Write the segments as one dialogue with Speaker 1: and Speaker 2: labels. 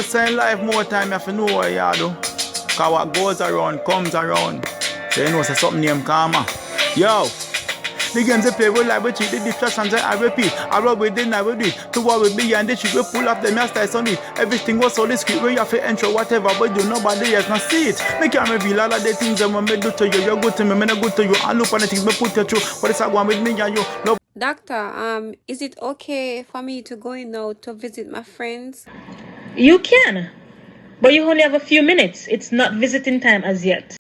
Speaker 1: Say in life more time you have to know what you do. Cause what goes around comes around. So you know say something named karma. Yo! The games they play with life, we cheat the distractions I repeat. I rub with the night with it. To what we be and the shit we pull up them style on it. Everything was so discreet where you have to enter whatever, but you nobody else not see it. Me can't reveal all of the things that when me do to you. You're good to me, me not good to you. I look on the things me put you through. But it's a one with me and you. No.
Speaker 2: Doctor, is it okay for me to go in now to visit my friends?
Speaker 3: You can, but you only have a few minutes. It's not visiting time as yet.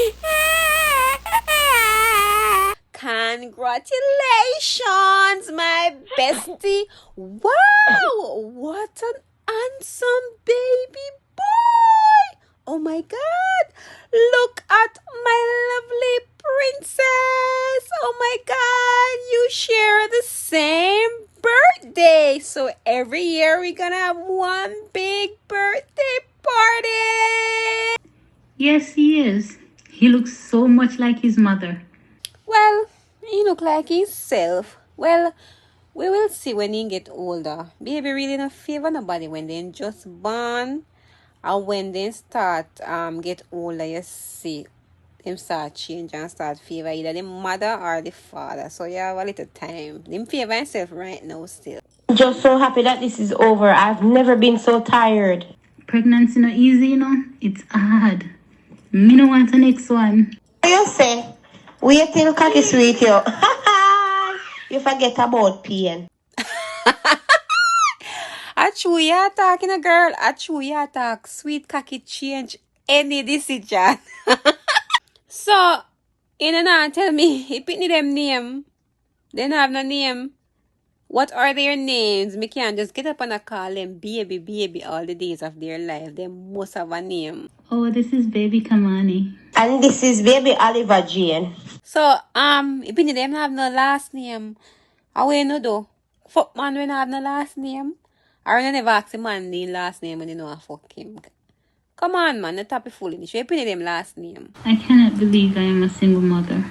Speaker 2: Congratulations, my bestie. Wow, what an handsome baby boy. Oh my God, look at my lovely princess. Oh my God, you share the same birthday. So every year we're gonna have one big birthday party.
Speaker 4: Yes, he is. He looks so much like his mother.
Speaker 2: Well, he look like himself. Well, we will see when he get older. Baby really not favor nobody when they just born. And when they start get older, you see them start change and start favor either the mother or the father. So you have a little time. Them favor himself right now still.
Speaker 5: I'm just so happy that this is over. I've never been so tired.
Speaker 4: Pregnancy not easy, you know. It's hard. Me no want the next one.
Speaker 5: You say, wait till cocky sweet you. You forget about pain.
Speaker 2: A true ya talking a girl. A true ya talk. Sweet cocky change any decision. So, you know, tell me, he picked them name. They don't have no name. What are their names? Me can't just get up and I call them baby all the days of their life. They must have a name.
Speaker 4: Oh, this is baby Kamani.
Speaker 5: And this is baby Oliver Jane.
Speaker 2: So, if you them have no last name, how we know though? Fuck man when have no last name? Or you never ask the man the last name when you know I fuck him. Come on man, the top of fooling. You should put them last name.
Speaker 4: I cannot believe I am a single mother.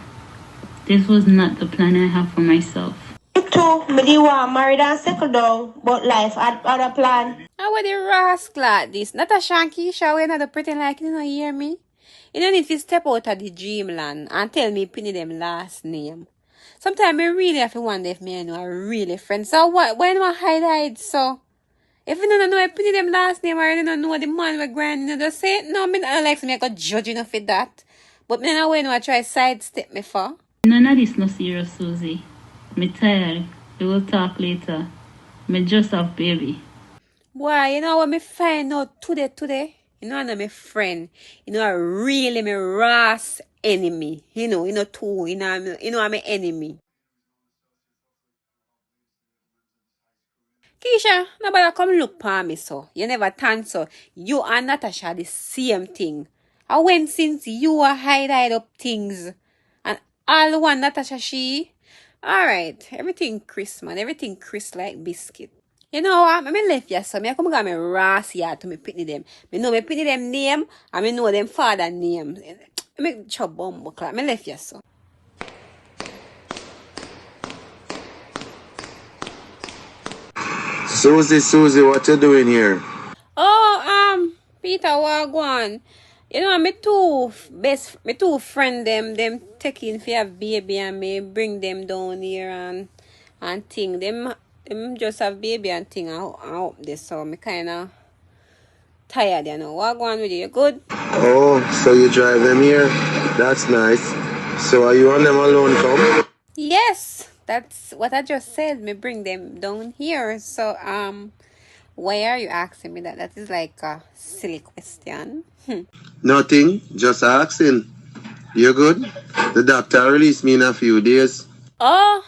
Speaker 4: This was not the plan I have for myself.
Speaker 5: You too, me do want married and settle down, but life had other plan.
Speaker 2: How are the rascal like this? Natasha and Keisha, we not pretend like you don't hear me. You don't need to step out of the dreamland and tell me put them last name. Sometimes I really have to wonder if me and you are really friends. So what? Why do I hide so? If you don't know I put them last name or you don't know the man we're grinding, you just say it. No, me not like me I got judge enough for that. But me not when I try sidestep me for.
Speaker 4: None of this no serious, Susie. Me tired. We will talk later. Me just have baby.
Speaker 2: Why, you know what me find out today? You know, I'm my friend. You know, I really my Ross enemy. You know, too. I'm my enemy. Keisha, nobody come look for me so. You never turn so. You and Natasha the same thing. I went since you are hide up things. And all the one Natasha she. Alright, everything crisp man. Everything crisp like biscuit. You know what? I left you so. I come got me Ross here to me pitney them. Me know me pitney them name and me know them father name. I make chop bomb clock. I left you so.
Speaker 1: Susie, what you doing here?
Speaker 2: Oh, Peter Wagwan. You know, me two friend them taking for a baby and me bring them down here and thing. Them just have baby and thing and up this, so me kinda tired, you know. Wagwan with you good?
Speaker 6: Oh, so you drive them here? That's nice. So are you and them alone come?
Speaker 2: Yes, that's what I just said. Me bring them down here. So why are you asking me that? That is like a silly question.
Speaker 6: Nothing, just asking. You good? The doctor released me in a few days.
Speaker 2: Oh,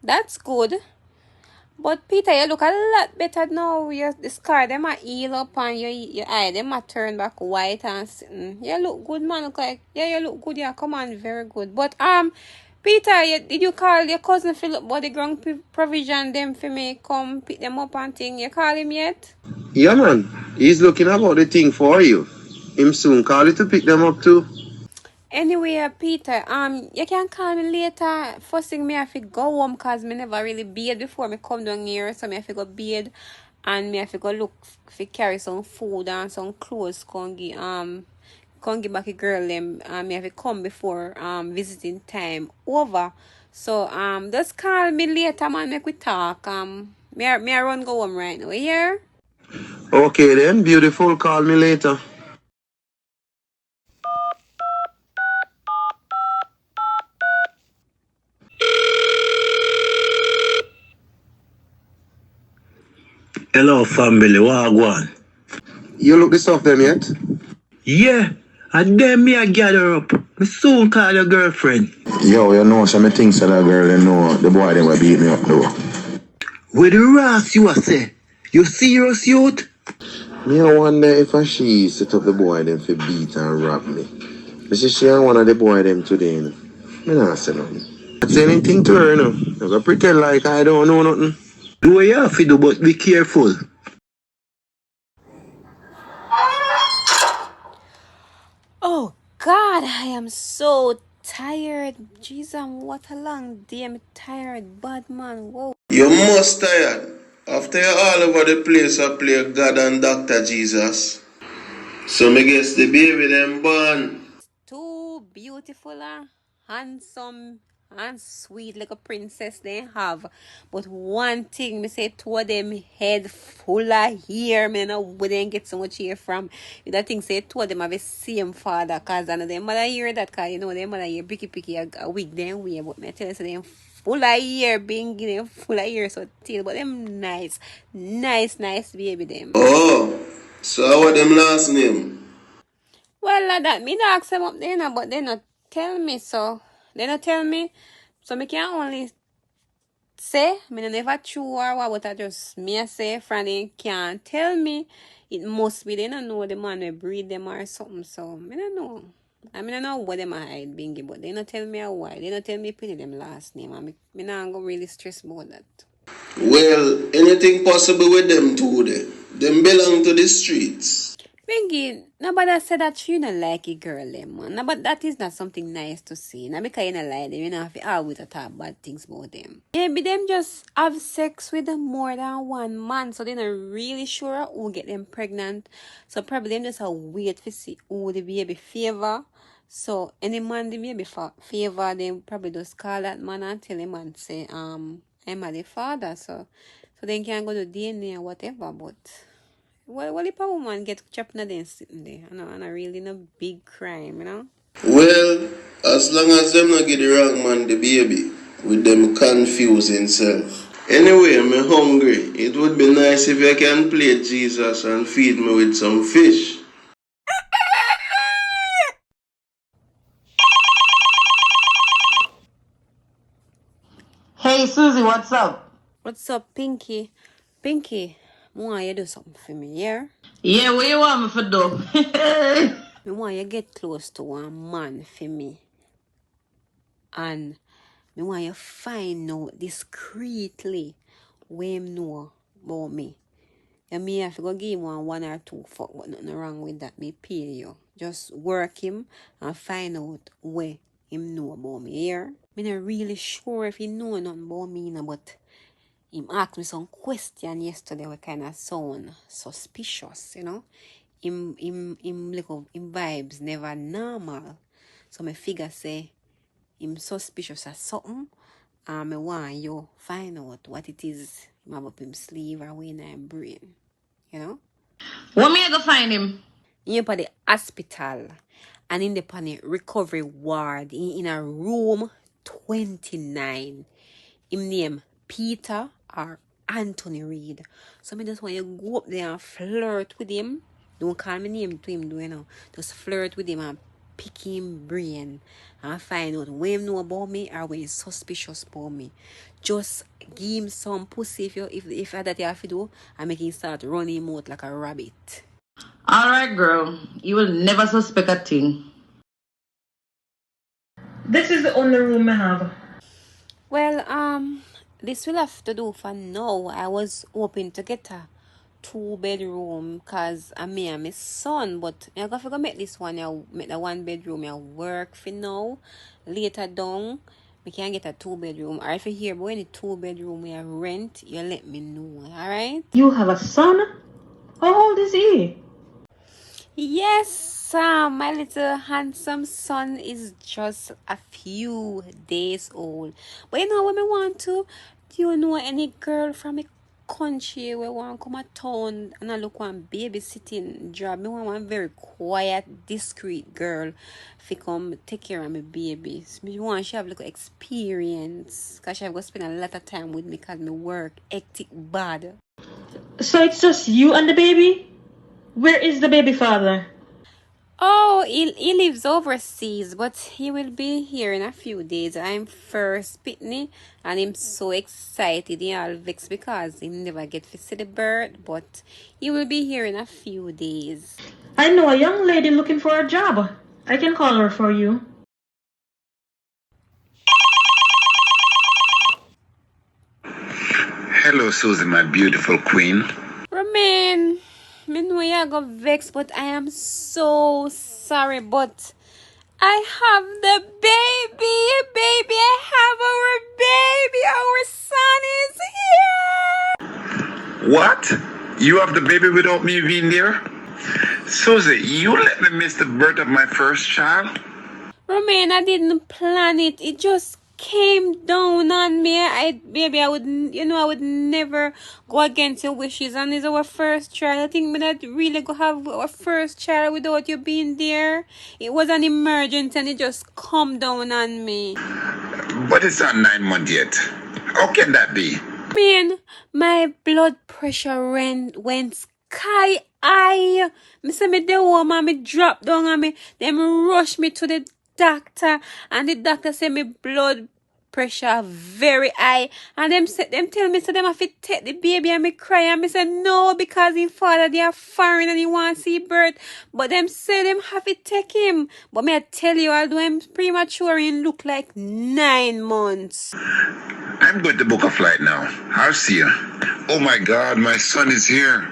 Speaker 2: that's good. But Peter, you look a lot better now. The scar, them are heal up and your eye, them are turn back white and sitting. You look good, man. Look like, yeah, you look good. Yeah, come on, very good. But Peter, did you call your cousin Philip about the ground provision them for me come pick them up and thing? You call him yet?
Speaker 6: Yeah, man. He's looking about the thing for you. Him soon call you to pick them up too.
Speaker 2: Anyway, Peter, you can call me later. First thing me have to go home because me never really bathe before me come down here, so me have to go bathe. And me have to go look fi carry some food and some clothes come give back a girl them me have to come before visiting time over. So just call me later man, make we talk. Me I run go home right now, you hear?
Speaker 6: Okay then, beautiful. Call me later.
Speaker 7: Hello, family. Wagwan.
Speaker 6: You look this up them yet?
Speaker 7: Yeah, and then me I gather up. Me soon call your girlfriend.
Speaker 6: Yo, you know, some things that girl, you know, the boy them will beat me up though.
Speaker 7: With the ras you a say? You serious, youth?
Speaker 6: Me I wonder if I she set up the boy them for beat and rob me. Me see she and one of the boy them today, you know. Me not say nothing. I say anything to her, you know. I go pretend like I don't know nothing.
Speaker 7: Do what you have to do, but be careful.
Speaker 2: Oh God, I am so tired. Jesus, what a long day. I'm tired, bad man. Whoa.
Speaker 6: You must tired. After you all over the place I play God and Dr. Jesus. So me guess the baby them born.
Speaker 2: Too beautiful and handsome and sweet like a princess they have. But one thing, me say two of them head full of hair. Me know where they get so much hair from. You that thing say two of them have the same father. Cause I know them mother hear that, cause you know them mother hear picky a wig them way. But me tell you so them full of hair, bingy them full of hair so tail. But them nice baby them.
Speaker 6: Oh, so what them last name?
Speaker 2: Well, like that, me not ask them up there, but they not tell me, so they not tell me, so me can only say, me no never true or what, but I just, me I say, friend, they can't tell me, it must be, they don't know the man will breed them or something, so, me don't know. I mean, I know what them are hide, bingy, but they not tell me why, they not tell me pretty them last name, and me not go really stress about that.
Speaker 6: Well, anything possible with them too there. Them belong to the streets.
Speaker 2: Bingy, nobody said that you don't like a girl, man. No, but that is not something nice to see. Now, because you don't like them, you don't have to always talk bad things about them. Maybe them just have sex with more than one man, so they're not really sure who get them pregnant. So probably them just wait to see who the baby favor. So any man the baby favor, they probably just call that man and tell the man say, I'm the father. So they can go to DNA or whatever, but. Well, if a woman get trapped in there sitting there, and I really no big crime, you know?
Speaker 6: Well, as long as them not get the wrong man the baby, with them confusing self. Anyway, I'm hungry. It would be nice if you can play Jesus and feed me with some fish.
Speaker 5: Hey, Susie, what's up?
Speaker 2: What's up, Pinky? Pinky, I want you do something for me, yeah?
Speaker 5: Yeah, what you want me for do?
Speaker 2: I want you get close to one man for me. And I want you find out discreetly what him know about me. You may have to go give him one or two fuck, but nothing wrong with that. Me pay you. Just work him and find out where him know about me, yeah? I'm not really sure if he know nothing about me, but him asked me some question yesterday what kind of sound suspicious, you know. Him vibes never normal. So my figure say him suspicious of something. I want you find out what it is him have up him sleeve or in him brain. You know?
Speaker 5: What me I go find him?
Speaker 2: In the hospital and in the recovery ward in a room 29. Him name Peter or Anthony Reed. So me just want you go up there and flirt with him. Don't call me name to him, do you know? Just flirt with him and pick him brain and find out what him know about me or what is suspicious about me. Just give him some pussy if that you have to do and make him start running him out like a rabbit.
Speaker 5: Alright, girl. You will never suspect a thing.
Speaker 3: This is the only room I have.
Speaker 2: Well, this will have to do for now. I was hoping to get a 2-bedroom because I me and my son, but I gotta make this one. I make the 1 bedroom. I work for now. Later down, we can get a 2-bedroom. Or if you hear about any 2-bedroom we have rent, you let me know, alright?
Speaker 3: You have a son? How old is he?
Speaker 2: Yes, my little handsome son is just a few days old. But you know what I want to? Do you know any girl from a country where want to come a town and I look one babysitting job? Me want one very quiet, discreet girl to come take care of my babies. Me want she have little experience because she have to spend a lot of time with me because me work hectic bad.
Speaker 3: So it's just you and the baby? Where is the baby father?
Speaker 2: Oh, he lives overseas, but he will be here in a few days. I'm first pitney, and I'm so excited. He all vexed because he never get to see the bird, but he will be here in a few days.
Speaker 3: I know a young lady looking for a job. I can call her for you.
Speaker 8: Hello, Susie, my beautiful queen.
Speaker 2: Romain, me know you go vex, but I am so sorry, but I have the baby, I have our baby, our son is here.
Speaker 8: What? You have the baby without me being there? Susie, you let me miss the birth of my first child?
Speaker 2: Romain, I didn't plan it. It just came down on me. I would never go against your wishes. And it's our first child. I think we not really go have our first child without you being there. It was an emergency and it just come down on me.
Speaker 8: But it's not 9 months yet. How can that be?
Speaker 2: Man, my blood pressure went sky high. Me say me the woman, me drop down and me them rush me to the doctor, and the doctor say me blood pressure very high, and them tell me so them have to take the baby, and me cry and me say no because his father they are foreign and he want to see birth, but them say them have to take him. But me I tell you, although I'm premature, he look like 9 months.
Speaker 8: I'm going to book a flight now. I'll see you. Oh my God, my son is here.